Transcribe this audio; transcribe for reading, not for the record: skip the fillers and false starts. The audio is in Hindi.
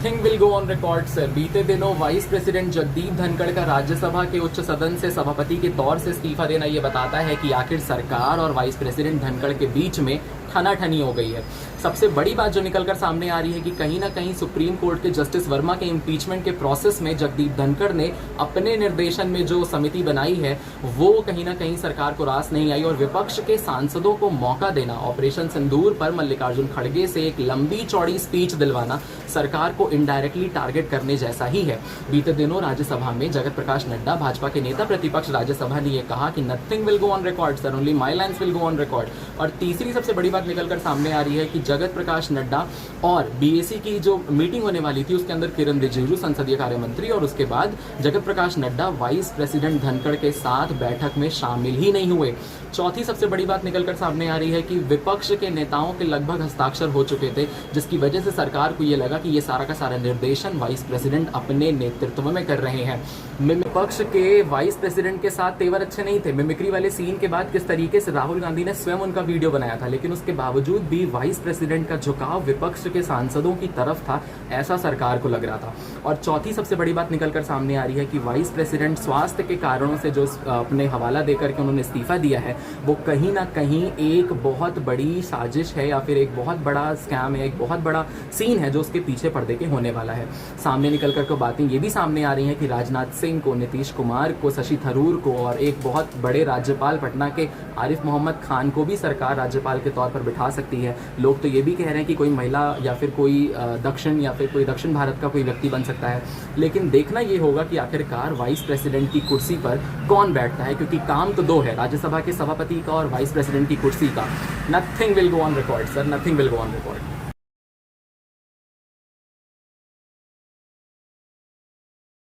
Thing will go on record sir. बीते दिनों वाइस प्रेसिडेंट जगदीप धनखड़ का राज्यसभा के उच्च सदन से सभापति के तौर से इस्तीफा देना ये बताता है कि आखिर सरकार और वाइस प्रेसिडेंट धनखड़ के बीच में ठनाठनी हो गई है। सबसे बड़ी बात जो निकलकर सामने आ रही है कि कहीं ना कहीं सुप्रीम कोर्ट के जस्टिस वर्मा के इम्पीचमेंट के प्रोसेस में जगदीप धनखड़ ने अपने निर्देशन में जो समिति बनाई है वो कहीं ना कहीं सरकार को रास नहीं आई और विपक्ष के सांसदों को मौका देना, ऑपरेशन सिंदूर पर मल्लिकार्जुन खड़गे से एक लंबी चौड़ी स्पीच दिलवाना सरकार को इनडायरेक्टली टारगेट करने जैसा ही है। बीते दिनों राज्यसभा में जगत प्रकाश नड्डा, भाजपा के नेता प्रतिपक्ष राज्यसभा ने यह कहा कि nothing will go on record sir, only my lines will go on record. और तीसरी सबसे बड़ी बात निकलकर सामने आ रही है कि जगत प्रकाश नड्डा और बीएसी की जो मीटिंग होने वाली थी उसके अंदर किरण रिजिजू संसदीय कार्य मंत्री और उसके बाद जगत प्रकाश नड्डा वाइस प्रेसिडेंट धनखड़ के साथ बैठक में शामिल ही नहीं हुए। चौथी सबसे बड़ी बात निकलकर सामने आ रही है कि विपक्ष के नेताओं के लगभग हस्ताक्षर हो चुके थे, जिसकी वजह से सरकार को यह लगा कि ये सारा का सारा निर्देशन वाइस प्रेसिडेंट अपने नेतृत्व में कर रहे हैं। विपक्ष के वाइस प्रेसिडेंट के साथ तेवर अच्छे नहीं थे। मिमिक्री वाले सीन के बाद किस तरीके से राहुल गांधी ने स्वयं उनका वीडियो बनाया था, लेकिन उसके बावजूद भी वाइस प्रेसिडेंट का झुकाव विपक्ष के सांसदों की तरफ था, ऐसा सरकार को लग रहा था। और चौथी सबसे बड़ी बात निकलकर सामने आ रही है कि वाइस प्रेसिडेंट स्वास्थ्य के कारणों से जो अपने हवाला देकर के उन्होंने इस्तीफा दिया है वो कहीं ना कहीं एक बहुत बड़ी साजिश है या फिर एक बहुत बड़ा स्कैम है, एक बहुत बड़ा सीन है जो उसके पीछे पर्दे के होने वाला है। सामने निकल कर बातें ये भी सामने आ रही हैं कि राजनाथ सिंह को, नीतीश कुमार को, शशि थरूर को और एक बहुत बड़े राज्यपाल पटना के आरिफ मोहम्मद खान को भी सरकार राज्यपाल के तौर पर बिठा सकती है। लोग तो ये भी कह रहे हैं कि कोई महिला या फिर कोई दक्षिण भारत का कोई व्यक्ति बन सकता है, लेकिन देखना ये होगा कि आखिरकार वाइस प्रेसिडेंट की कुर्सी पर कौन बैठता है, क्योंकि काम तो दो है, राज्यसभा के सभापति का और वाइस प्रेसिडेंट की कुर्सी का। Nothing will go on record sir, nothing will go on record.